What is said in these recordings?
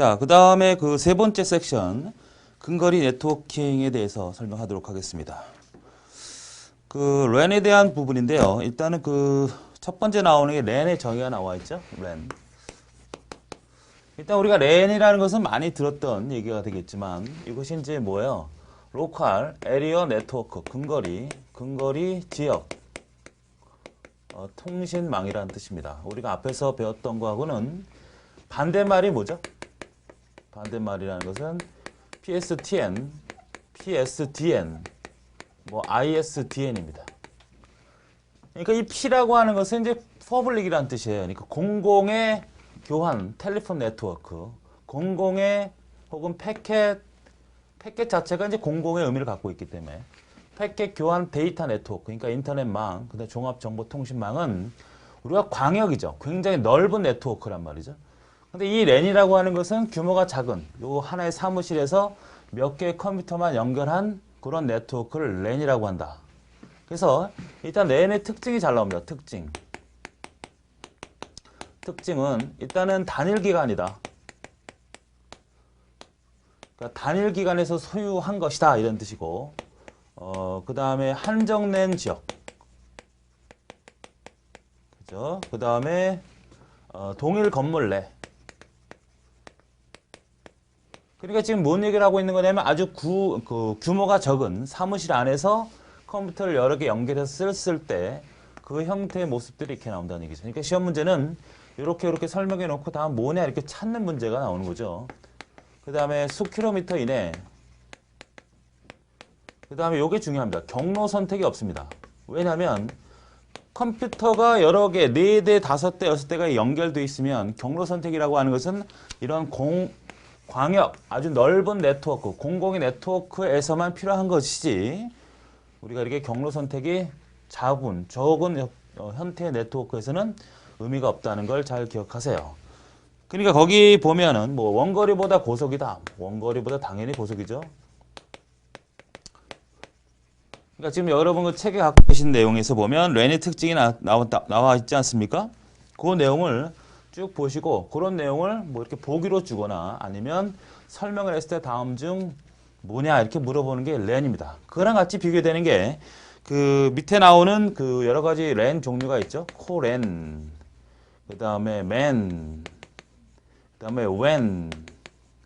자, 그 다음에 그 세 번째 섹션, 근거리 네트워킹에 대해서 설명하도록 하겠습니다. 그 랜에 대한 부분인데요. 일단은 그 첫 번째 나오는 게 랜의 정의가 나와 있죠. 랜. 일단 우리가 랜이라는 것은 많이 들었던 얘기가 되겠지만 이것이 이제 뭐예요? 로컬 에리어 네트워크, 근거리 지역 통신망이라는 뜻입니다. 우리가 앞에서 배웠던 거하고는 반대말이 뭐죠? 반대말이라는 것은 PSTN, 뭐 ISDN입니다. 그러니까 이 P라고 하는 것은 이제 퍼블릭이라는 뜻이에요. 그러니까 공공의 교환, 텔레폰 네트워크, 공공의 혹은 패켓 자체가 이제 공공의 의미를 갖고 있기 때문에 패켓 교환 데이터 네트워크, 그러니까 인터넷망, 그다음 종합정보통신망은 우리가 광역이죠. 굉장히 넓은 네트워크란 말이죠. 근데 이 랜이라고 하는 것은 규모가 작은 요 하나의 사무실에서 몇 개의 컴퓨터만 연결한 그런 네트워크를 랜이라고 한다. 그래서 일단 랜의 특징이 잘 나옵니다. 특징은 일단은 단일 기간이다. 그러니까 단일 기간에서 소유한 것이다 이런 뜻이고, 그 다음에 한정된 지역, 그죠? 그 다음에 동일 건물 내. 그러니까 지금 뭔 얘기를 하고 있는 거냐면 아주 규모가 적은 사무실 안에서 컴퓨터를 여러 개 연결해서 쓸 때 그 형태의 모습들이 이렇게 나온다는 얘기죠. 그러니까 시험 문제는 이렇게 설명해 놓고 다음 뭐냐 이렇게 찾는 문제가 나오는 거죠. 그 다음에 수킬로미터 이내. 그 다음에 이게 중요합니다. 경로 선택이 없습니다. 왜냐하면 컴퓨터가 여러 개, 4대, 5대, 6대가 연결되어 있으면 경로 선택이라고 하는 것은 이런 광역, 아주 넓은 네트워크, 공공의 네트워크에서만 필요한 것이지 우리가 이렇게 경로 선택이 적은 형태의 네트워크에서는 의미가 없다는 걸 잘 기억하세요. 그러니까 거기 보면은 뭐 원거리보다 고속이다. 원거리보다 당연히 고속이죠. 그러니까 지금 여러분 그 책에 갖고 계신 내용에서 보면 랜의 특징이 나와 있지 않습니까? 그 내용을 쭉 보시고 그런 내용을 뭐 이렇게 보기로 주거나 아니면 설명을 했을 때 다음 중 뭐냐 이렇게 물어보는 게 랜입니다. 그거랑 같이 비교되는 게 그 밑에 나오는 그 여러 가지 랜 종류가 있죠. 코랜, 그 다음에 맨, 그 다음에 웬,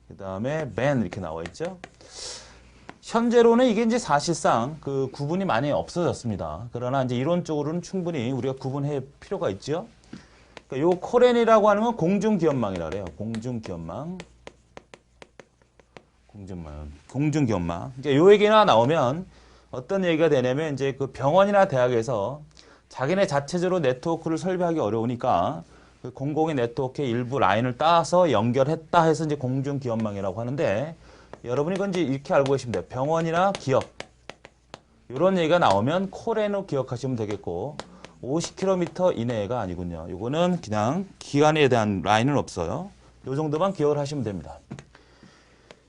그 다음에 밴 이렇게 나와 있죠. 현재로는 이게 이제 사실상 그 구분이 많이 없어졌습니다. 그러나 이제 이론적으로는 충분히 우리가 구분할 필요가 있죠. 그러니까 요 코랜이라고 하는 건 공중기업망이라고 해요. 공중기업망. 그러니까 요 얘기나 나오면 어떤 얘기가 되냐면 이제 그 병원이나 대학에서 자기네 자체적으로 네트워크를 설계하기 어려우니까 그 공공의 네트워크의 일부 라인을 따서 연결했다 해서 이제 공중기업망이라고 하는데 여러분이 이건 이제 이렇게 알고 계시면 돼요. 병원이나 기업. 이런 얘기가 나오면 코랜으로 기억하시면 되겠고 50km 이내가 아니군요. 이거는 그냥 기간에 대한 라인은 없어요. 이 정도만 기억을 하시면 됩니다.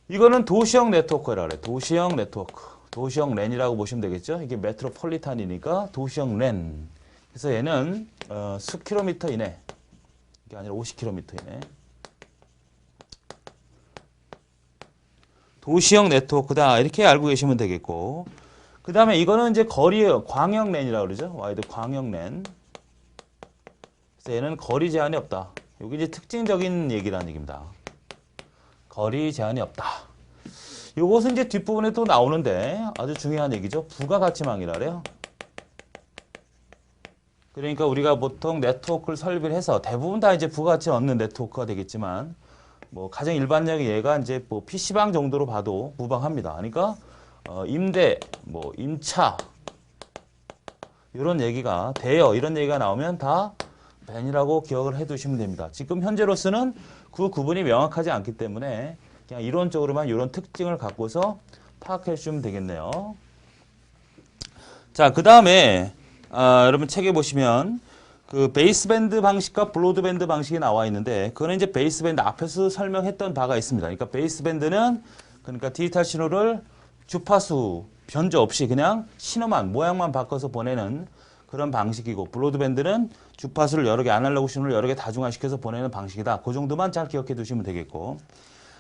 이거는 도시형 네트워크라고 해요. 도시형 네트워크. 도시형 랜이라고 보시면 되겠죠. 이게 메트로폴리탄이니까 도시형 랜. 그래서 얘는 수킬로미터 이내. 이게 아니라 50km 이내. 도시형 네트워크다. 이렇게 알고 계시면 되겠고. 그 다음에 이거는 이제 거리예요. 광역 랜이라고 그러죠. 와이드 광역 랜. 그래서 얘는 거리 제한이 없다. 이게 이제 특징적인 얘기라는 얘기입니다. 거리 제한이 없다. 이것은 이제 뒷부분에 또 나오는데 아주 중요한 얘기죠. 부가가치망이라 그래요. 그러니까 우리가 보통 네트워크를 설비를 해서 대부분 다 이제 부가가치 얻는 네트워크가 되겠지만 뭐 가장 일반적인 예가 이제 뭐 PC방 정도로 봐도 무방합니다. 그러니까 임대, 뭐 임차 이런 얘기가 돼요. 이런 얘기가 나오면 다 밴이라고 기억을 해두시면 됩니다. 지금 현재로서는 그 구분이 명확하지 않기 때문에 그냥 이론적으로만 이런 특징을 갖고서 파악해 주시면 되겠네요. 자, 그 다음에 여러분 책에 보시면 그 베이스밴드 방식과 브로드밴드 방식이 나와 있는데 그거는 이제 베이스밴드 앞에서 설명했던 바가 있습니다. 그러니까 베이스밴드는 그러니까 디지털 신호를 주파수 변조 없이 그냥 신호만 모양만 바꿔서 보내는 그런 방식이고 브로드밴드는 주파수를 여러 개 아날로그 신호를 여러 개 다중화시켜서 보내는 방식이다. 그 정도만 잘 기억해 두시면 되겠고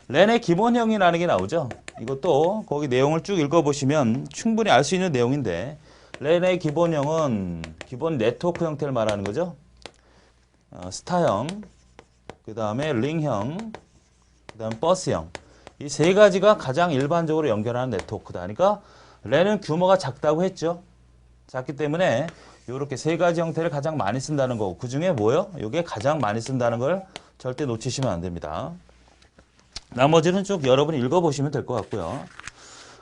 랜의 기본형이라는 게 나오죠. 이것도 거기 내용을 쭉 읽어보시면 충분히 알 수 있는 내용인데 랜의 기본형은 기본 네트워크 형태를 말하는 거죠. 스타형, 그 다음에 링형, 그 다음에 버스형. 이 세 가지가 가장 일반적으로 연결하는 네트워크다. 그러니까 랜은 규모가 작다고 했죠. 작기 때문에 이렇게 세 가지 형태를 가장 많이 쓴다는 거고 그 중에 뭐요? 이게 가장 많이 쓴다는 걸 절대 놓치시면 안 됩니다. 나머지는 쭉 여러분이 읽어보시면 될 것 같고요.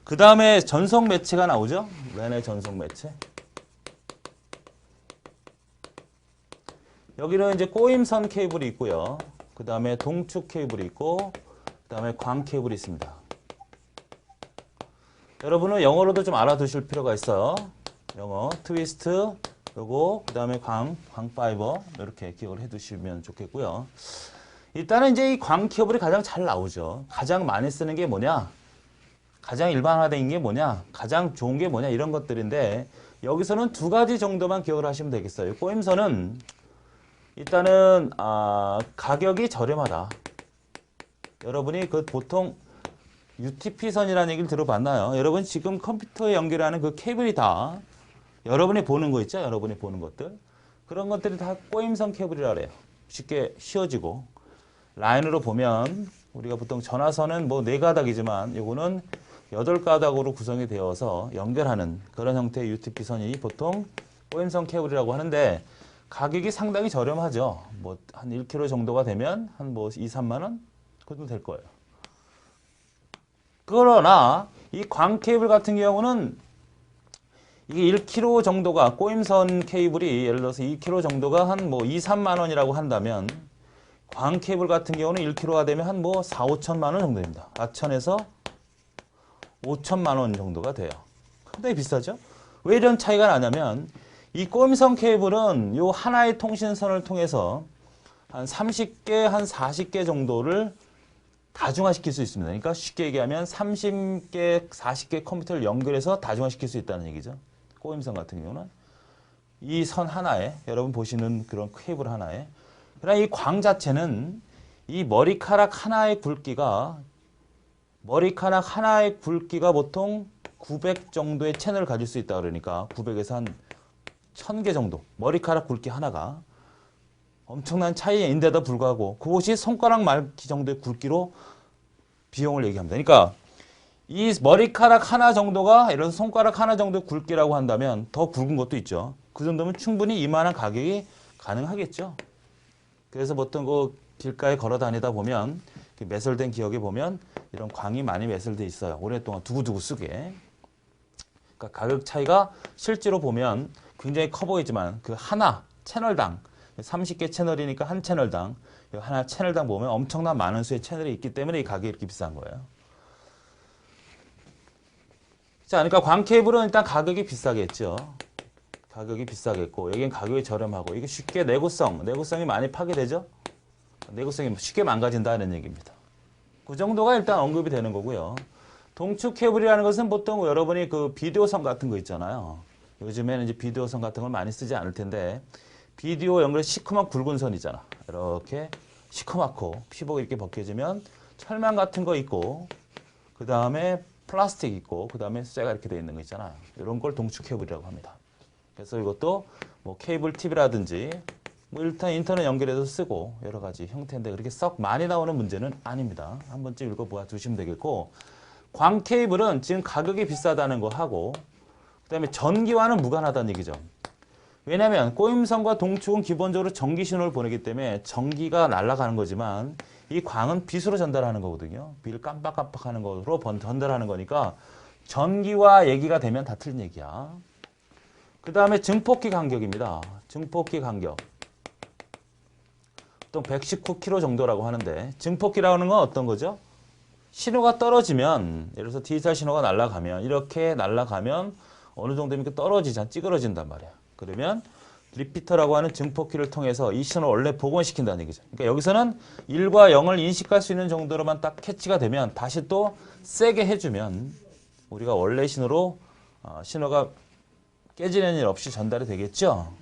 그 다음에 전송 매체가 나오죠. 랜의 전송 매체. 여기는 이제 꼬임선 케이블이 있고요. 그 다음에 동축 케이블이 있고 그 다음에 광 케이블이 있습니다. 여러분은 영어로도 좀 알아두실 필요가 있어요. 영어 트위스트 요거 그 다음에 광 파이버 이렇게 기억을 해두시면 좋겠고요. 일단은 이제 이 광 케이블이 가장 잘 나오죠. 가장 많이 쓰는 게 뭐냐? 가장 일반화된 게 뭐냐? 가장 좋은 게 뭐냐? 이런 것들인데 여기서는 두 가지 정도만 기억을 하시면 되겠어요. 꼬임선은 일단은 가격이 저렴하다. 여러분이 그 보통 UTP선이라는 얘기를 들어봤나요? 여러분 지금 컴퓨터에 연결하는 그 케이블이 다 여러분이 보는 거 있죠? 여러분이 보는 것들. 그런 것들이 다 꼬임선 케이블이라 그래요. 쉽게 씌워지고. 라인으로 보면 우리가 보통 전화선은 뭐 4가닥이지만 이거는 8가닥으로 구성이 되어서 연결하는 그런 형태의 UTP선이 보통 꼬임선 케이블이라고 하는데 가격이 상당히 저렴하죠. 뭐 한 1kg 정도가 되면 한 뭐 2, 3만 원? 그 정도 될 거예요. 그러나 이 광 케이블 같은 경우는 이게 1kg 정도가 꼬임선 케이블이 예를 들어서 2kg 정도가 한 뭐 2, 3만 원이라고 한다면 광 케이블 같은 경우는 1kg가 되면 한 뭐 4, 5천만 원 정도 됩니다. 4천에서 5천만 원 정도가 돼요. 상당히 비싸죠? 왜 이런 차이가 나냐면 이 꼬임선 케이블은 요 하나의 통신선을 통해서 한 30개, 한 40개 정도를 다중화시킬 수 있습니다. 그러니까 쉽게 얘기하면 30개, 40개 컴퓨터를 연결해서 다중화시킬 수 있다는 얘기죠. 꼬임선 같은 경우는. 이 선 하나에, 여러분 보시는 그런 케이블 하나에. 그러나 이 광 자체는 이 머리카락 하나의 굵기가 보통 900 정도의 채널을 가질 수 있다 그러니까 900에서 한 1000개 정도. 머리카락 굵기 하나가. 엄청난 차이인데도 불구하고 그것이 손가락 말기 정도의 굵기로 비용을 얘기합니다. 그러니까 이 머리카락 하나 정도가 예를 들어서 손가락 하나 정도의 굵기라고 한다면 더 굵은 것도 있죠. 그 정도면 충분히 이만한 가격이 가능하겠죠. 그래서 보통 그 길가에 걸어 다니다 보면 매설된 기억에 보면 이런 광이 많이 매설돼 있어요. 오랫동안 두고두고 쓰게. 그러니까 가격 차이가 실제로 보면 굉장히 커 보이지만 그 하나 채널당 30개 채널이니까 한 채널당 하나 채널당 보면 엄청난 많은 수의 채널이 있기 때문에 이 가격이 이렇게 비싼 거예요. 자, 그러니까 광 케이블은 일단 가격이 비싸겠죠. 가격이 비싸겠고 여기는 가격이 저렴하고 이게 쉽게 내구성이 많이 파괴되죠. 내구성이 쉽게 망가진다는 얘기입니다. 그 정도가 일단 언급이 되는 거고요. 동축 케이블이라는 것은 보통 여러분이 그 비디오선 같은 거 있잖아요. 요즘에는 이제 비디오선 같은 걸 많이 쓰지 않을 텐데 비디오 연결 시커먼 굵은 선이잖아. 이렇게 시커멓고 피복이 이렇게 벗겨지면 철망 같은 거 있고 그 다음에 플라스틱 있고 그 다음에 쇠가 이렇게 돼 있는 거 있잖아요. 이런 걸 동축 케이블이라고 합니다. 그래서 이것도 뭐 케이블 팁이라든지 뭐 일단 인터넷 연결해서 쓰고 여러 가지 형태인데 그렇게 썩 많이 나오는 문제는 아닙니다. 한 번쯤 읽어보아 두시면 되겠고 광 케이블은 지금 가격이 비싸다는 거 하고 그 다음에 전기와는 무관하다는 얘기죠. 왜냐하면 꼬임선과 동축은 기본적으로 전기 신호를 보내기 때문에 전기가 날아가는 거지만 이 광은 빛으로 전달하는 거거든요. 빛을 깜빡깜빡하는 거로 전달하는 거니까 전기와 얘기가 되면 다 틀린 얘기야. 그 다음에 증폭기 간격입니다. 증폭기 간격. 보통 119km 정도라고 하는데 증폭기라는 건 어떤 거죠? 신호가 떨어지면 예를 들어서 디지털 신호가 날아가면 이렇게 날아가면 어느 정도면 떨어지잖아. 찌그러진단 말이야. 그러면 리피터라고 하는 증폭기를 통해서 이 신호를 원래 복원시킨다는 얘기죠. 그러니까 여기서는 1과 0을 인식할 수 있는 정도로만 딱 캐치가 되면 다시 또 세게 해주면 우리가 원래 신호로 신호가 깨지는 일 없이 전달이 되겠죠.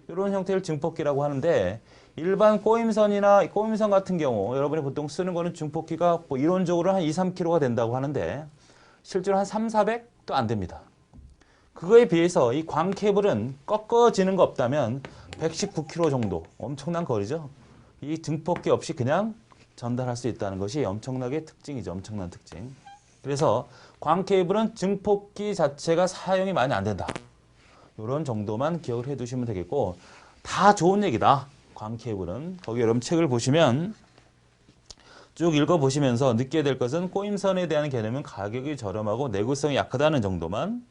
이런 형태를 증폭기라고 하는데 일반 꼬임선 같은 경우 여러분이 보통 쓰는 거는 증폭기가 뭐 이론적으로 한 2, 3kg가 된다고 하는데 실제로 한 3, 400도 안 됩니다. 그거에 비해서 이 광 케이블은 꺾어지는 거 없다면 119km 정도, 엄청난 거리죠. 이 증폭기 없이 그냥 전달할 수 있다는 것이 엄청나게 특징이죠. 엄청난 특징. 그래서 광 케이블은 증폭기 자체가 사용이 많이 안 된다. 이런 정도만 기억을 해 두시면 되겠고, 다 좋은 얘기다. 광 케이블은. 거기 여러분 책을 보시면 쭉 읽어보시면서 느끼게 될 것은 꼬임선에 대한 개념은 가격이 저렴하고 내구성이 약하다는 정도만.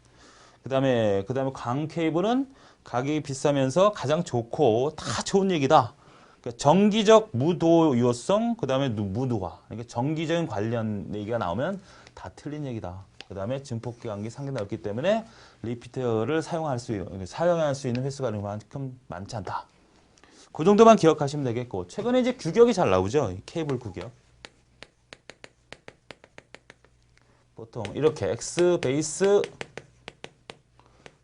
그 다음에 광 케이블은 가격이 비싸면서 가장 좋고 다 좋은 얘기다. 그러니까 정기적 무도 유효성, 그 다음에 무도화. 그러니까 정기적인 관련 얘기가 나오면 다 틀린 얘기다. 그 다음에 증폭기 관계 상당히 넓기 때문에 리피터를 사용할 수 있는 횟수가 그만큼 많지 않다. 그 정도만 기억하시면 되겠고, 최근에 이제 규격이 잘 나오죠. 케이블 규격. 보통 이렇게 X 베이스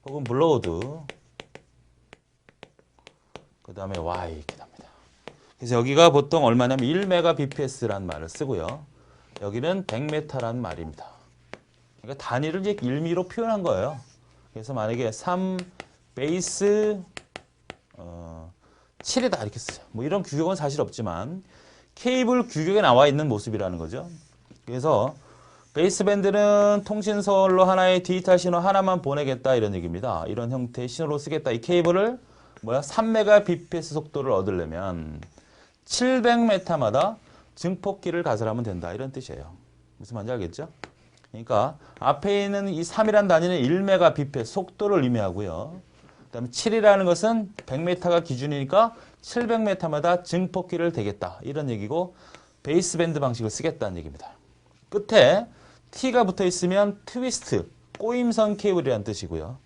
혹은 블로우드, 그 다음에 Y 이렇게 됩니다. 그래서 여기가 보통 얼마냐면 1Mbps라는 말을 쓰고요. 여기는 100m라는 말입니다. 그러니까 단위를 이제 1미로 표현한 거예요. 그래서 만약에 3 베이스 7이다 이렇게 쓰죠. 뭐 이런 규격은 사실 없지만 케이블 규격에 나와 있는 모습이라는 거죠. 그래서 베이스밴드는 통신선로 하나의 디지털 신호 하나만 보내겠다 이런 얘기입니다. 이런 형태의 신호로 쓰겠다. 이 케이블을 3Mbps 속도를 얻으려면 700m마다 증폭기를 가설하면 된다. 이런 뜻이에요. 무슨 말인지 알겠죠? 그러니까 앞에 있는 이 3이라는 단위는 1Mbps 속도를 의미하고요. 그다음에 7이라는 것은 100m가 기준이니까 700m마다 증폭기를 대겠다. 이런 얘기고 베이스밴드 방식을 쓰겠다는 얘기입니다. 끝에 T가 붙어 있으면 트위스트, 꼬임선 케이블이라는 뜻이고요.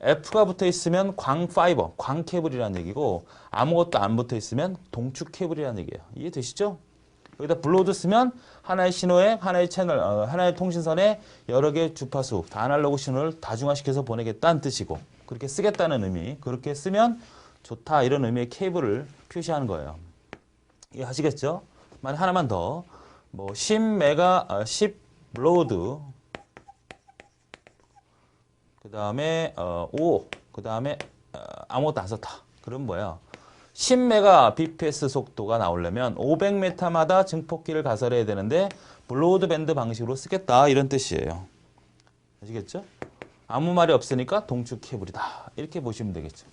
F가 붙어 있으면 광파이버, 광 케이블이라는 얘기고 아무것도 안 붙어 있으면 동축 케이블이라는 얘기예요. 이해되시죠? 여기다 블로우드 쓰면 하나의 신호에 하나의 채널, 하나의 통신선에 여러 개의 주파수, 아날로그 신호를 다중화시켜서 보내겠다는 뜻이고 그렇게 쓰겠다는 의미, 그렇게 쓰면 좋다 이런 의미의 케이블을 표시하는 거예요. 이해하시겠죠? 만약 하나만 더, 10 블로우드, 그 다음에 5, 그 다음에 아무것도 안 썼다. 그럼 뭐야? 10Mbps 속도가 나오려면 500m마다 증폭기를 가설해야 되는데 블로우드 밴드 방식으로 쓰겠다 이런 뜻이에요. 아시겠죠? 아무 말이 없으니까 동축 케이블이다. 이렇게 보시면 되겠죠.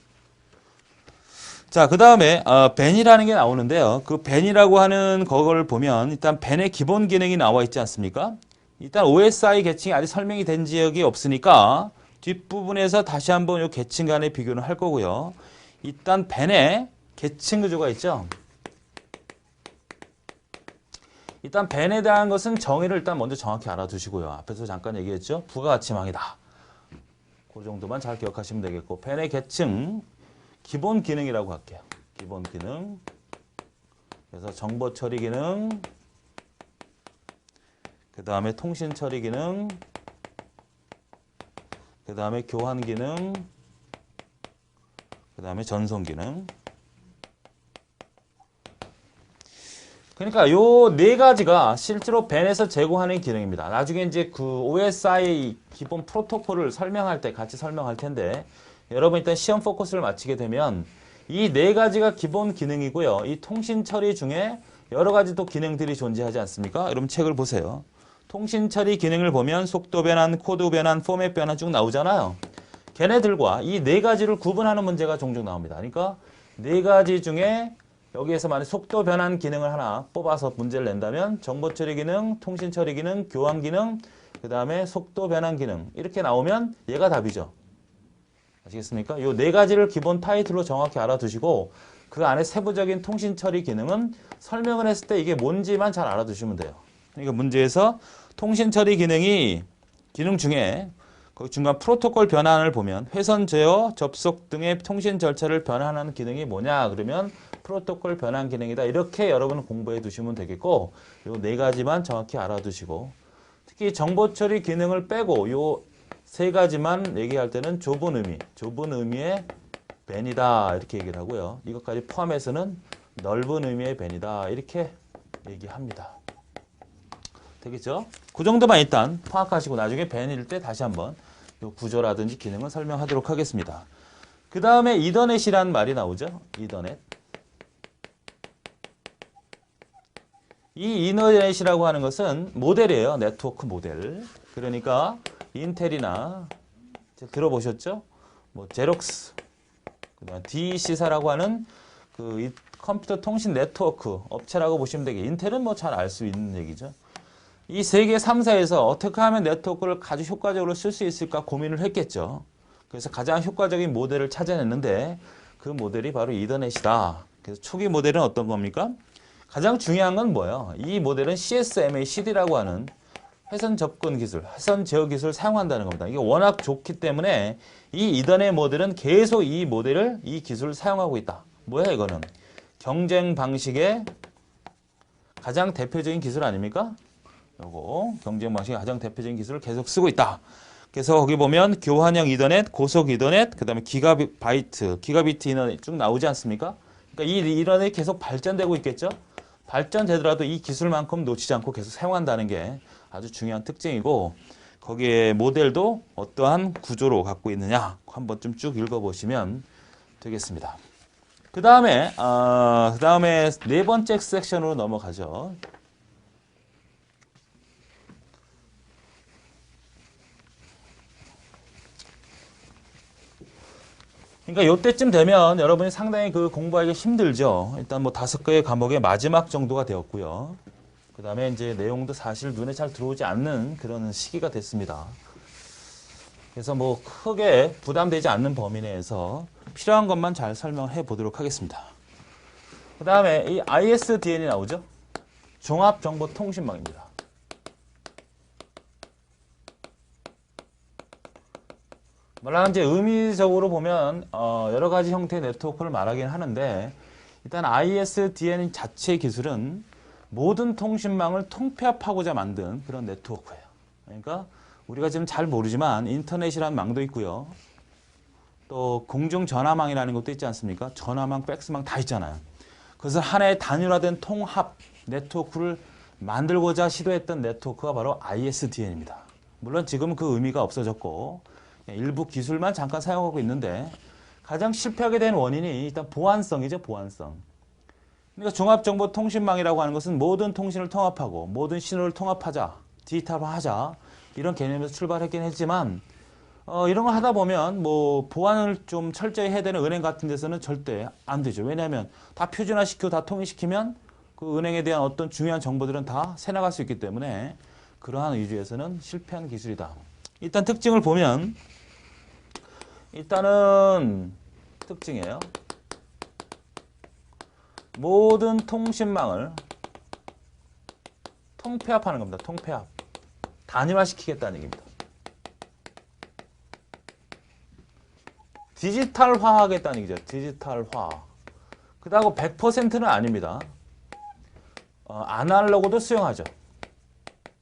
자, 그 다음에 밴이라는 게 나오는데요. 그 밴이라고 하는 그걸 보면 일단 밴의 기본 기능이 나와 있지 않습니까? 일단 OSI 계층이 아직 설명이 된 지역이 없으니까 뒷부분에서 다시 한번 이 계층 간의 비교를 할 거고요. 일단 밴의 계층 구조가 있죠. 일단 밴에 대한 것은 정의를 일단 먼저 정확히 알아두시고요. 앞에서 잠깐 얘기했죠. 부가가치망이다. 그 정도만 잘 기억하시면 되겠고, 밴의 계층 기본 기능이라고 할게요. 기본 기능. 그래서 정보 처리 기능, 그 다음에 통신 처리 기능, 그 다음에 교환 기능, 그 다음에 전송 기능. 그러니까 요 네 가지가 실제로 밴에서 제공하는 기능입니다. 나중에 이제 그 OSI 기본 프로토콜을 설명할 때 같이 설명할 텐데, 여러분 일단 시험 포커스를 마치게 되면 이 네 가지가 기본 기능이고요. 이 통신 처리 중에 여러 가지 또 기능들이 존재하지 않습니까? 여러분 책을 보세요. 통신 처리 기능을 보면 속도 변환, 코드 변환, 포맷 변환 쭉 나오잖아요. 걔네들과 이 네 가지를 구분하는 문제가 종종 나옵니다. 그러니까 네 가지 중에 여기에서 만약 속도 변환 기능을 하나 뽑아서 문제를 낸다면 정보 처리 기능, 통신 처리 기능, 교환 기능, 그 다음에 속도 변환 기능 이렇게 나오면 얘가 답이죠. 아시겠습니까? 이 네 가지를 기본 타이틀로 정확히 알아두시고 그 안에 세부적인 통신 처리 기능은 설명을 했을 때 이게 뭔지만 잘 알아두시면 돼요. 그러니까 문제에서 통신 처리 기능이 기능 중에 거기 중간 프로토콜 변환을 보면 회선 제어, 접속 등의 통신 절차를 변환하는 기능이 뭐냐 그러면 프로토콜 변환 기능이다. 이렇게 여러분 공부해 두시면 되겠고 요 네 가지만 정확히 알아두시고 특히 정보 처리 기능을 빼고 요 세 가지만 얘기할 때는 좁은 의미의 밴이다 이렇게 얘기를 하고요. 이것까지 포함해서는 넓은 의미의 밴이다. 이렇게 얘기합니다. 되겠죠? 그 정도만 일단 파악하시고 나중에 밴일 때 다시 한번 이 구조라든지 기능을 설명하도록 하겠습니다. 그 다음에 이더넷이라는 말이 나오죠. 이더넷. 이 이더넷이라고 하는 것은 모델이에요. 네트워크 모델. 그러니까 인텔이나 들어보셨죠? 뭐 제록스, 그다음 DC사라고 하는 그 컴퓨터 통신 네트워크 업체라고 보시면 되게 인텔은 뭐 잘 알 수 있는 얘기죠. 이 세계 3사에서 어떻게 하면 네트워크를 아주 효과적으로 쓸 수 있을까 고민을 했겠죠. 그래서 가장 효과적인 모델을 찾아냈는데 그 모델이 바로 이더넷이다. 그래서 초기 모델은 어떤 겁니까? 가장 중요한 건 뭐예요? 이 모델은 CSMA-CD라고 하는 회선 접근 기술, 회선 제어 기술을 사용한다는 겁니다. 이게 워낙 좋기 때문에 이 이더넷 모델은 계속 이 모델을, 이 기술을 사용하고 있다. 뭐야 이거는? 경쟁 방식의 가장 대표적인 기술 아닙니까? 요거 경쟁 방식의 가장 대표적인 기술을 계속 쓰고 있다. 그래서 거기 보면 교환형 이더넷, 고속 이더넷, 그 다음에 기가비트 이더넷 쭉 나오지 않습니까? 그러니까 이 이더넷이 계속 발전되고 있겠죠? 발전되더라도 이 기술만큼 놓치지 않고 계속 사용한다는 게 아주 중요한 특징이고, 거기에 모델도 어떠한 구조로 갖고 있느냐 한번 좀 쭉 읽어보시면 되겠습니다. 그 다음에 네 번째 섹션으로 넘어가죠. 그러니까 요때쯤 되면 여러분이 상당히 그 공부하기 힘들죠. 일단 뭐 5개의 과목의 마지막 정도가 되었고요. 그 다음에 이제 내용도 사실 눈에 잘 들어오지 않는 그런 시기가 됐습니다. 그래서 뭐 크게 부담되지 않는 범위 내에서 필요한 것만 잘 설명해 보도록 하겠습니다. 그 다음에 이 ISDN이 나오죠. 종합정보통신망입니다. 물론 이제 의미적으로 보면 여러 가지 형태의 네트워크를 말하긴 하는데, 일단 ISDN 자체 기술은 모든 통신망을 통폐합하고자 만든 그런 네트워크예요. 그러니까 우리가 지금 잘 모르지만 인터넷이라는 망도 있고요. 또 공중전화망이라는 것도 있지 않습니까? 전화망, 팩스망 다 있잖아요. 그래서 하나의 단일화된 통합 네트워크를 만들고자 시도했던 네트워크가 바로 ISDN입니다. 물론 지금은 그 의미가 없어졌고 일부 기술만 잠깐 사용하고 있는데, 가장 실패하게 된 원인이 일단 보안성이죠. 보안성. 그러니까 종합정보통신망이라고 하는 것은 모든 통신을 통합하고 모든 신호를 통합하자, 디지털화하자, 이런 개념에서 출발했긴 했지만 이런 거 하다 보면 뭐 보안을 좀 철저히 해야 되는 은행 같은 데서는 절대 안 되죠. 왜냐하면 다 표준화시키고 다 통일시키면 그 은행에 대한 어떤 중요한 정보들은 다 새나갈 수 있기 때문에 그러한 위주에서는 실패한 기술이다. 일단 특징을 보면, 일단은 특징이에요. 모든 통신망을 통폐합하는 겁니다. 통폐합. 단일화시키겠다는 얘기입니다. 디지털화하겠다는 얘기죠. 디지털화. 그렇다고 100%는 아닙니다. 아날로그도 수용하죠.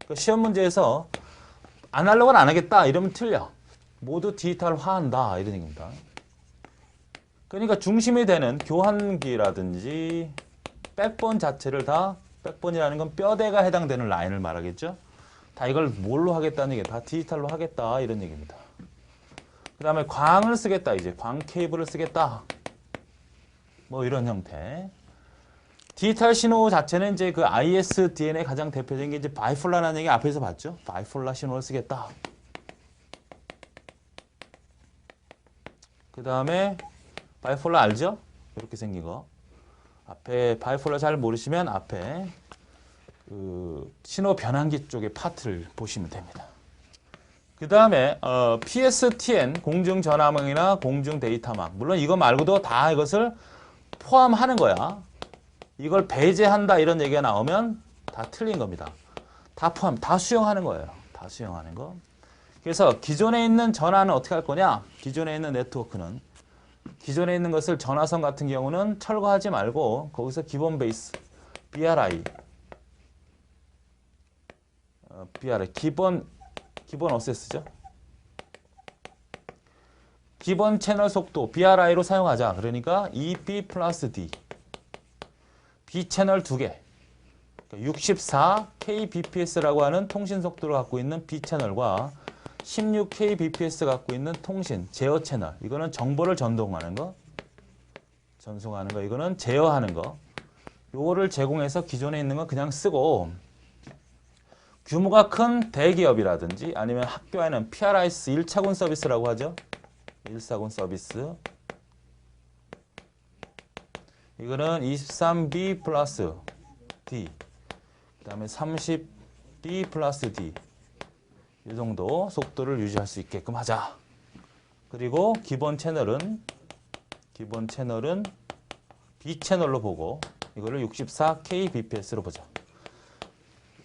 그 시험 문제에서 아날로그는 안 하겠다 이러면 틀려. 모두 디지털화한다 이런 얘기입니다. 그러니까 중심이 되는 교환기라든지 백본 자체를 다, 백본이라는 건 뼈대가 해당되는 라인을 말하겠죠. 다 이걸 뭘로 하겠다는 얘기예요. 다 디지털로 하겠다 이런 얘기입니다. 그 다음에 광을 쓰겠다. 이제 광 케이블을 쓰겠다. 뭐 이런 형태. 디지털 신호 자체는 이제 그 ISDN의 가장 대표적인 게 이제 바이폴라라는 얘기 앞에서 봤죠. 바이폴라 신호를 쓰겠다. 그 다음에 바이폴라 알죠? 이렇게 생긴 거. 앞에 바이폴라 잘 모르시면 앞에 그 신호 변환기 쪽의 파트를 보시면 됩니다. 그 다음에 PSTN 공중전화망이나 공중데이터망, 물론 이거 말고도 다 이것을 포함하는 거야. 이걸 배제한다 이런 얘기가 나오면 다 틀린 겁니다. 다 포함, 다 수용하는 거예요. 다 수용하는 거. 그래서 기존에 있는 전화는 어떻게 할 거냐? 기존에 있는 네트워크는, 기존에 있는 것을 전화선 같은 경우는 철거하지 말고 거기서 기본 베이스 BRI, 기본 어세스죠. 기본 채널 속도 BRI로 사용하자. 그러니까 EP 플러스 D. B채널 2개. 64 kbps라고 하는 통신 속도를 갖고 있는 B채널과 16 kbps 갖고 있는 통신, 제어 채널. 이거는 정보를 전송하는 거. 이거는 제어하는 거. 요거를 제공해서 기존에 있는 거 그냥 쓰고 규모가 큰 대기업이라든지 아니면 학교에는 PRIS 1차군 서비스라고 하죠. 1사군 서비스. 이거는 23B 플러스 D. 그 다음에 30B 플러스 D. 이 정도 속도를 유지할 수 있게끔 하자. 그리고 기본 채널은 B채널로 보고 이거를 64 kbps로 보자.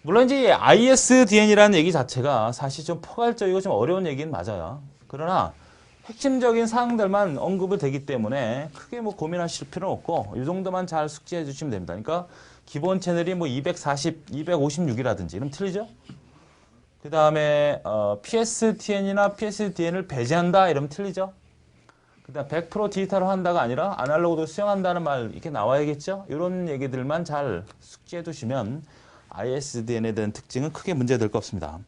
물론 이제 ISDN이라는 얘기 자체가 사실 좀 포괄적이고 좀 어려운 얘기는 맞아요. 그러나 핵심적인 사항들만 언급이 되기 때문에 크게 뭐 고민하실 필요는 없고 이 정도만 잘 숙지해 주시면 됩니다. 그러니까 기본 채널이 뭐 240, 256이라든지 이러면 틀리죠? 그 다음에 PSTN이나 PSDN을 배제한다 이러면 틀리죠? 그 다음 100% 디지털로 한다가 아니라 아날로그도 수용한다는 말 이렇게 나와야겠죠? 이런 얘기들만 잘 숙지해 두시면 ISDN에 대한 특징은 크게 문제될 거 없습니다.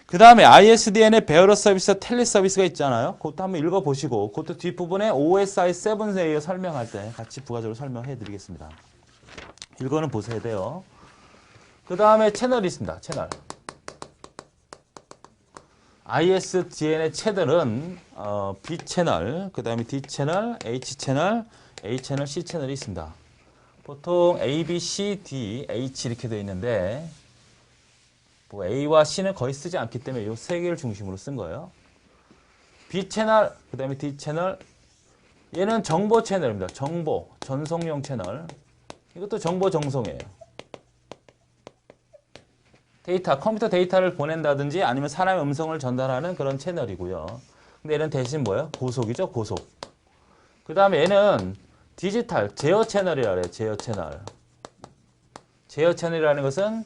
그 다음에 ISDN의 베어러 서비스, 텔리 서비스가 있잖아요. 그것도 한번 읽어보시고 그것도 뒷부분에 OSI 7세에 설명할 때 같이 부가적으로 설명해 드리겠습니다. 이거는 보셔야 돼요. 그 다음에 채널이 있습니다. 채널. ISDN의 채널은 B채널, 그 다음에 D채널, H채널, A채널, C채널이 있습니다. 보통 A, B, C, D, H 이렇게 되어 있는데 뭐 A와 C는 거의 쓰지 않기 때문에 이 세 개를 중심으로 쓴 거예요. B채널, 그 다음에 D채널. 얘는 정보 채널입니다. 정보, 전송용 채널. 이것도 정보 전송이에요. 데이터, 컴퓨터 데이터를 보낸다든지 아니면 사람의 음성을 전달하는 그런 채널이고요. 근데 얘는 대신 뭐예요? 고속이죠, 고속. 그 다음에 얘는 디지털, 제어 채널이라 그래요, 제어 채널. 제어 채널이라는 것은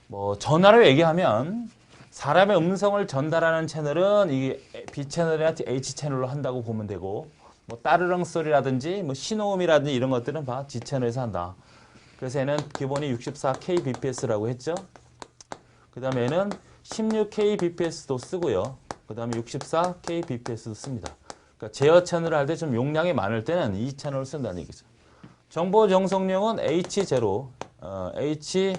뭐 전화로 얘기하면 사람의 음성을 전달하는 채널은 이게 B 채널이나 H 채널로 한다고 보면 되고 뭐 따르릉 소리라든지 뭐 신호음이라든지 이런 것들은 다 D 채널에서 한다. 그래서 얘는 기본이 64 kbps라고 했죠. 그 다음에 얘는 16 kbps도 쓰고요. 그 다음에 64 kbps도 씁니다. 그러니까 제어 채널을 할 때 좀 용량이 많을 때는 이 채널을 쓴다는 얘기죠. 정보 전송용은 H0, H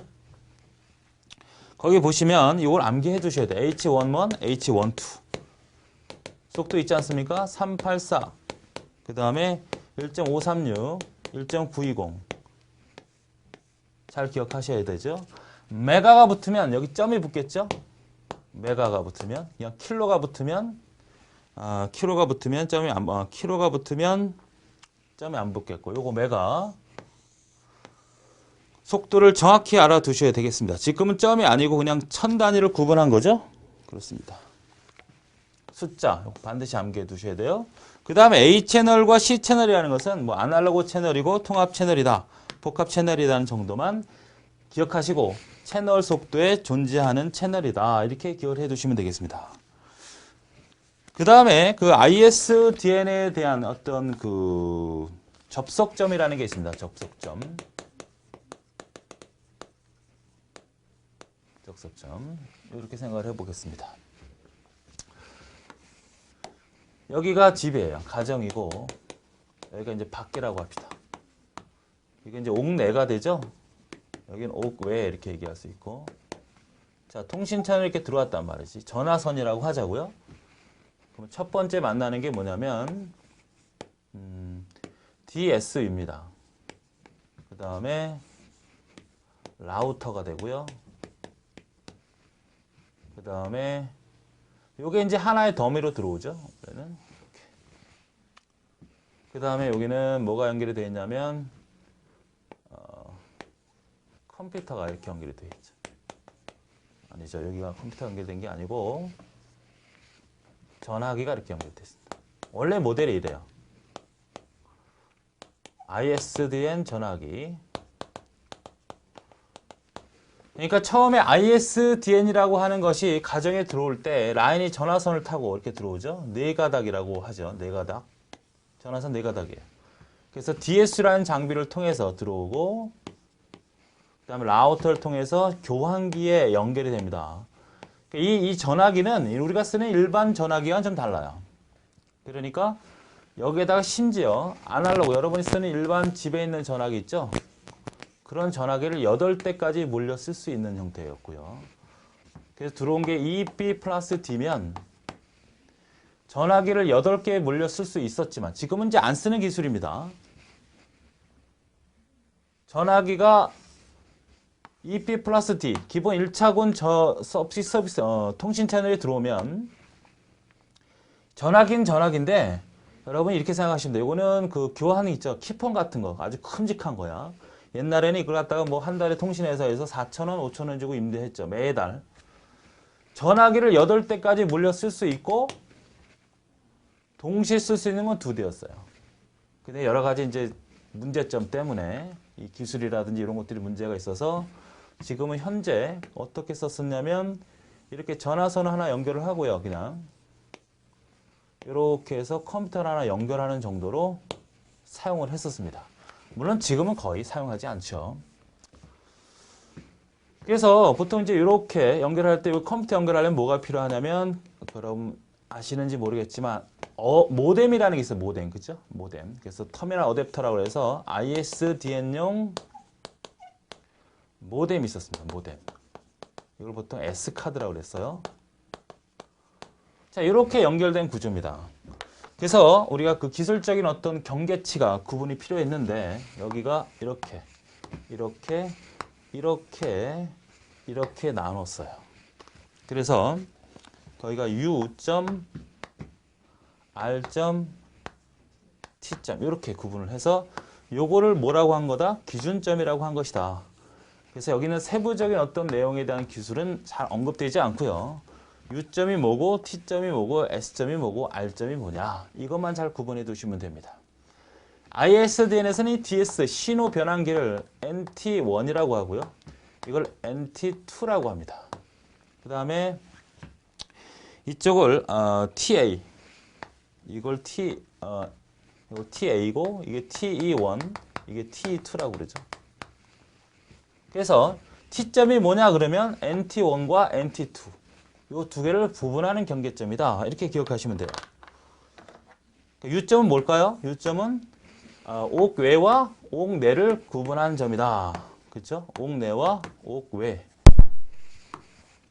거기 보시면 이걸 암기해 두셔야 돼요. H11, H12 속도 있지 않습니까? 384 그 다음에 1.536, 1.920 잘 기억하셔야 되죠. 메가가 붙으면 여기 점이 붙겠죠. 메가가 붙으면 그냥 킬로가 붙으면 킬로가 붙으면 점이 안 붙겠고 요거 메가 속도를 정확히 알아두셔야 되겠습니다. 지금은 점이 아니고 그냥 천 단위를 구분한 거죠. 그렇습니다. 숫자 반드시 암기해 두셔야 돼요. 그 다음에 A 채널과 C 채널이라는 것은 뭐 아날로그 채널이고 통합 채널이다, 복합 채널이라는 정도만 기억하시고 채널 속도에 존재하는 채널이다 이렇게 기억을 해 두시면 되겠습니다. 그 다음에 그 ISDN에 대한 어떤 그 접속점이라는 게 있습니다. 접속점 이렇게 생각을 해보겠습니다. 여기가 집이에요. 가정이고 여기가 이제 밖이라고 합시다. 이게 이제 옥내가 되죠. 여기는 옥외 이렇게 얘기할 수 있고 자 통신 채널 이렇게 들어왔단 말이지. 전화선이라고 하자고요. 그럼 첫 번째 만나는 게 뭐냐면 DS입니다. 그 다음에 라우터가 되고요. 그 다음에 요게 이제 하나의 더미로 들어오죠. 그 다음에 여기는 뭐가 연결이 되어 있냐면 컴퓨터가 이렇게 연결이 되어 있죠. 아니죠. 여기가 컴퓨터 연결된 게 아니고 전화기가 이렇게 연결되어 있습니다. 원래 모델이 이래요. ISDN 전화기. 그러니까 처음에 ISDN이라고 하는 것이 가정에 들어올 때 라인이 전화선을 타고 이렇게 들어오죠. 네 가닥이라고 하죠. 네 가닥. 전화선 네 가닥이에요. 그래서 DS라는 장비를 통해서 들어오고 그다음에 라우터를 통해서 교환기에 연결이 됩니다. 이 전화기는 우리가 쓰는 일반 전화기와는 좀 달라요. 그러니까 여기에다가 심지어 아날로그, 여러분이 쓰는 일반 집에 있는 전화기 있죠? 그런 전화기를 8대까지 몰려 쓸 수 있는 형태였고요. 그래서 들어온 게 EB 플러스 D면 전화기를 8개 몰려 쓸 수 있었지만 지금은 이제 안 쓰는 기술입니다. 전화기가 EP 플러스 D, 기본 1차군 서비스 통신 채널에 들어오면 전화기는 전화기인데 여러분 이렇게 생각하시면 돼요. 이거는 그 교환이 있죠. 키폰 같은 거 아주 큼직한 거야. 옛날에는 이걸 갖다가 뭐 한 달에 통신회사에서 4,000원, 5,000원 주고 임대했죠. 매달. 전화기를 8대까지 물려 쓸 수 있고 동시에 쓸 수 있는 건 2대였어요. 근데 여러 가지 이제 문제점 때문에 이 기술이라든지 이런 것들이 문제가 있어서 지금은 현재 어떻게 썼었냐면 이렇게 전화선 하나 연결을 하고요. 그냥 이렇게 해서 컴퓨터 하나 연결하는 정도로 사용을 했었습니다. 물론 지금은 거의 사용하지 않죠. 그래서 보통 이제 이렇게 연결할 때 컴퓨터 연결하려면 뭐가 필요하냐면 그럼 아시는지 모르겠지만 모뎀이라는 게 있어요. 모뎀, 그죠? 모뎀. 그래서 터미널 어댑터라고 해서 ISDN용 모뎀이 있었습니다. 모뎀. 이걸 보통 S카드라고 그랬어요. 자, 이렇게 연결된 구조입니다. 그래서 우리가 그 기술적인 어떤 경계치가 구분이 필요했는데 여기가 이렇게 나눴어요. 그래서 거기가 U.R.T. 이렇게 구분을 해서 요거를 뭐라고 한 거다? 기준점이라고 한 것이다. 그래서 여기는 세부적인 어떤 내용에 대한 기술은 잘 언급되지 않고요. U점이 뭐고 T점이 뭐고 S점이 뭐고 R점이 뭐냐 이것만 잘 구분해 두시면 됩니다. ISDN에서는 이 DS 신호 변환기를 NT1이라고 하고요. 이걸 NT2라고 합니다. 그 다음에 이쪽을 TA 이걸 이거 TA고 이게 TE1 이게 TE2라고 그러죠. 그래서 T점이 뭐냐 그러면 NT1과 NT2 이 2개를 구분하는 경계점이다. 이렇게 기억하시면 돼요. U점은 뭘까요? U점은 옥외와 옥내를 구분하는 점이다. 그렇죠? 옥내와 옥외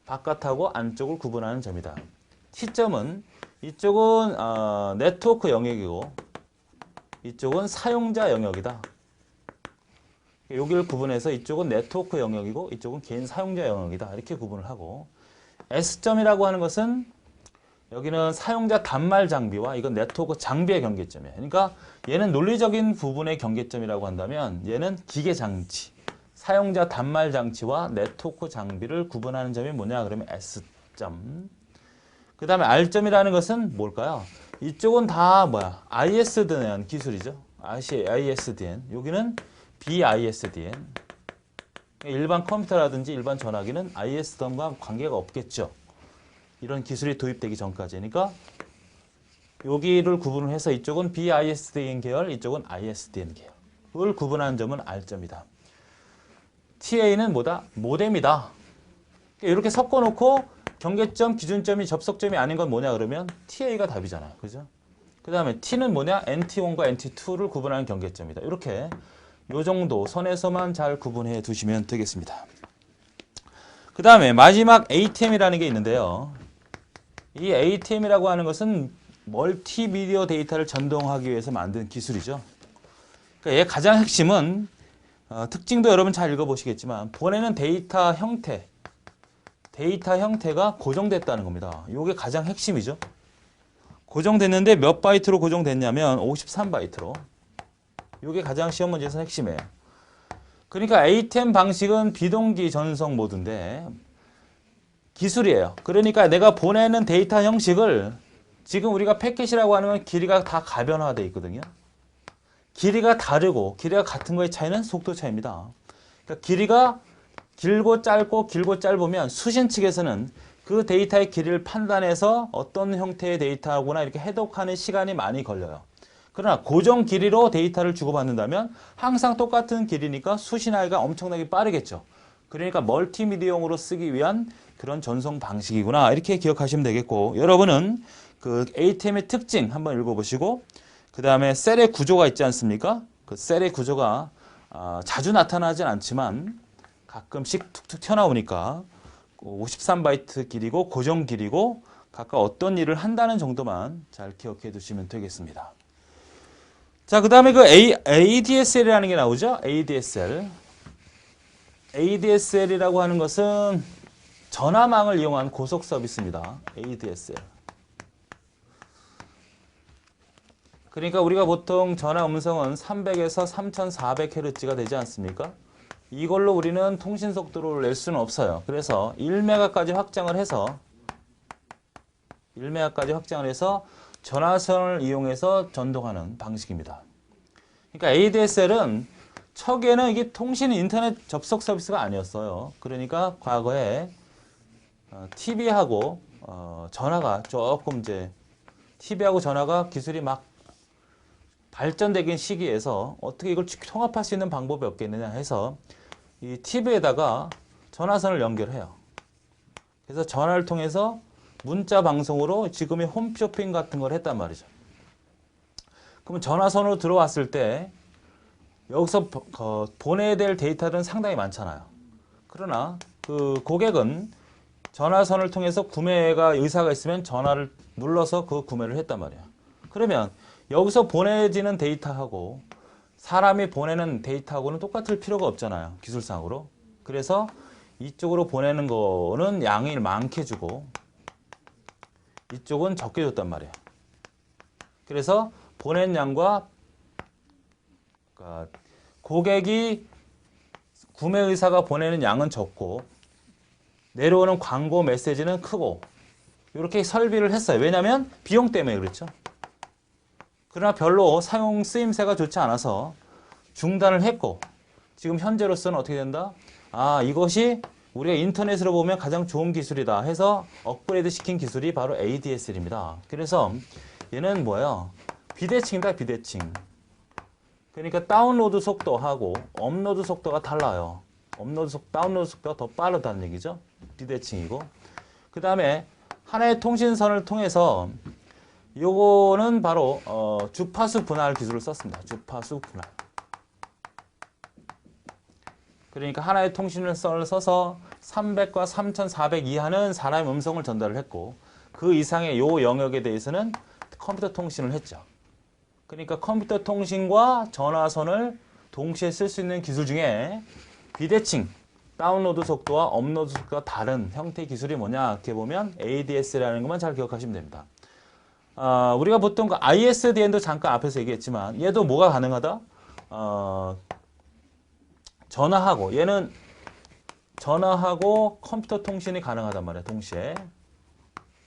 바깥하고 안쪽을 구분하는 점이다. T점은 이쪽은 네트워크 영역이고 이쪽은 사용자 영역이다. 여기를 구분해서 이쪽은 네트워크 영역이고 이쪽은 개인 사용자 영역이다. 이렇게 구분을 하고 S점이라고 하는 것은 여기는 사용자 단말 장비와 이건 네트워크 장비의 경계점이에요. 그러니까 얘는 논리적인 부분의 경계점이라고 한다면 얘는 기계 장치, 사용자 단말 장치와 네트워크 장비를 구분하는 점이 뭐냐 그러면 S점. 그 다음에 R점이라는 것은 뭘까요? 이쪽은 다 ISDN 기술이죠. ISDN. 여기는 BISDN. 일반 컴퓨터라든지 일반 전화기는 ISDN과 관계가 없겠죠. 이런 기술이 도입되기 전까지니까 여기를 구분을 해서 이쪽은 BISDN 계열, 이쪽은 ISDN 계열을 구분하는 점은 R점이다. TA는 뭐다? 모뎀이다. 이렇게 섞어놓고 경계점, 기준점이 접속점이 아닌 건 뭐냐 그러면 TA가 답이잖아요. 그죠? 그 다음에 T는 뭐냐? NT1과 NT2를 구분하는 경계점이다. 이렇게 요 정도 선에서만 잘 구분해 두시면 되겠습니다. 그 다음에 마지막 ATM이라는 게 있는데요. 이 ATM이라고 하는 것은 멀티미디어 데이터를 전송하기 위해서 만든 기술이죠. 그러니까 얘 가장 핵심은 특징도 여러분 잘 읽어보시겠지만 보내는 데이터 형태가 고정됐다는 겁니다. 이게 가장 핵심이죠. 고정됐는데 몇 바이트로 고정됐냐면 53바이트로. 이게 가장 시험 문제에서 핵심이에요. 그러니까 ATM 방식은 비동기 전송 모드인데 기술이에요. 그러니까 내가 보내는 데이터 형식을 지금 우리가 패킷이라고 하면 길이가 다 가변화되어 있거든요. 길이가 다르고 길이가 같은 거의 차이는 속도 차이입니다. 그러니까 길이가 길고 짧으면 수신 측에서는 그 데이터의 길이를 판단해서 어떤 형태의 데이터구나 이렇게 해독하는 시간이 많이 걸려요. 그러나 고정 길이로 데이터를 주고받는다면 항상 똑같은 길이니까 수신하기가 엄청나게 빠르겠죠. 그러니까 멀티미디어용으로 쓰기 위한 그런 전송 방식이구나. 이렇게 기억하시면 되겠고, 여러분은 그 ATM의 특징 한번 읽어보시고, 그 다음에 셀의 구조가 있지 않습니까? 그 셀의 구조가 자주 나타나진 않지만 가끔씩 툭툭 튀어나오니까 53바이트 길이고 고정 길이고 각각 어떤 일을 한다는 정도만 잘 기억해 두시면 되겠습니다. 자, 그 다음에 그 ADSL이라는 게 나오죠? ADSL. ADSL이라고 하는 것은 전화망을 이용한 고속 서비스입니다. ADSL. 그러니까 우리가 보통 전화 음성은 300에서 3400Hz가 되지 않습니까? 이걸로 우리는 통신 속도를 낼 수는 없어요. 그래서 1메가까지 확장을 해서 전화선을 이용해서 전송하는 방식입니다. 그러니까 ADSL은 초기에는 이게 통신 인터넷 접속 서비스가 아니었어요. 그러니까 과거에 TV하고 전화가 조금 이제 TV하고 전화가 기술이 막 발전되긴 시기에서 어떻게 이걸 통합할 수 있는 방법이 없겠느냐 해서 이 TV에다가 전화선을 연결해요. 그래서 전화를 통해서 문자 방송으로 지금의 홈쇼핑 같은 걸 했단 말이죠. 그러면 전화선으로 들어왔을 때 여기서 보내야 될 데이터는 상당히 많잖아요. 그러나 그 고객은 전화선을 통해서 구매가 의사가 있으면 전화를 눌러서 그 구매를 했단 말이에요. 그러면 여기서 보내지는 데이터하고 사람이 보내는 데이터하고는 똑같을 필요가 없잖아요. 기술상으로. 그래서 이쪽으로 보내는 거는 양이 많게 주고 이쪽은 적게 줬단 말이에요. 그래서 보낸 양과 고객이 구매 의사가 보내는 양은 적고 내려오는 광고 메시지는 크고 이렇게 설비를 했어요. 왜냐하면 비용 때문에 그렇죠. 그러나 별로 사용 쓰임새가 좋지 않아서 중단을 했고 지금 현재로서는 어떻게 된다? 이것이 우리가 인터넷으로 보면 가장 좋은 기술이다 해서 업그레이드 시킨 기술이 바로 ADSL입니다. 그래서 얘는 뭐예요? 비대칭이다, 비대칭. 그러니까 다운로드 속도하고 업로드 속도가 달라요. 다운로드 속도가 더 빠르다는 얘기죠. 비대칭이고. 그 다음에 하나의 통신선을 통해서 요거는 바로 주파수 분할 기술을 썼습니다. 주파수 분할. 그러니까 하나의 통신선을 써서 300과 3400 이하는 사람의 음성을 전달을 했고 그 이상의 요 영역에 대해서는 컴퓨터 통신을 했죠. 그러니까 컴퓨터 통신과 전화선을 동시에 쓸 수 있는 기술 중에 비대칭, 다운로드 속도와 업로드 속도가 다른 형태의 기술이 뭐냐 이렇게 보면 ADS라는 것만 잘 기억하시면 됩니다. 우리가 보통 그 ISDN도 잠깐 앞에서 얘기했지만 얘도 뭐가 가능하다? 전화하고 얘는 전화하고 컴퓨터 통신이 가능하단 말이에요. 동시에.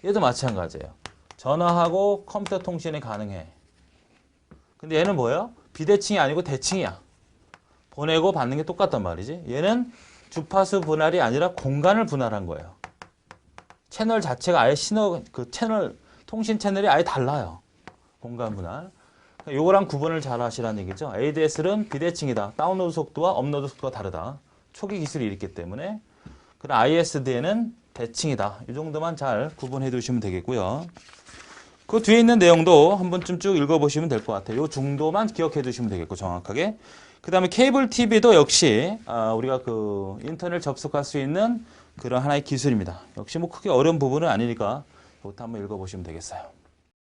얘도 마찬가지예요. 전화하고 컴퓨터 통신이 가능해. 근데 얘는 뭐예요? 비대칭이 아니고 대칭이야. 보내고 받는 게 똑같단 말이지. 얘는 주파수 분할이 아니라 공간을 분할한 거예요. 채널 자체가 아예 통신 채널이 아예 달라요. 공간 분할. 요거랑 구분을 잘 하시라는 얘기죠. ADSL은 비대칭이다. 다운로드 속도와 업로드 속도가 다르다. 초기 기술이 있기 때문에. 그럼 ISDN은 대칭이다. 이 정도만 잘 구분해 두시면 되겠고요. 그 뒤에 있는 내용도 한 번쯤 쭉 읽어보시면 될 것 같아요. 요 정도만 기억해 두시면 되겠고 정확하게. 그 다음에 케이블 TV도 역시 우리가 그 인터넷 접속할 수 있는 그런 하나의 기술입니다. 역시 뭐 크게 어려운 부분은 아니니까 이것도 한번 읽어보시면 되겠어요.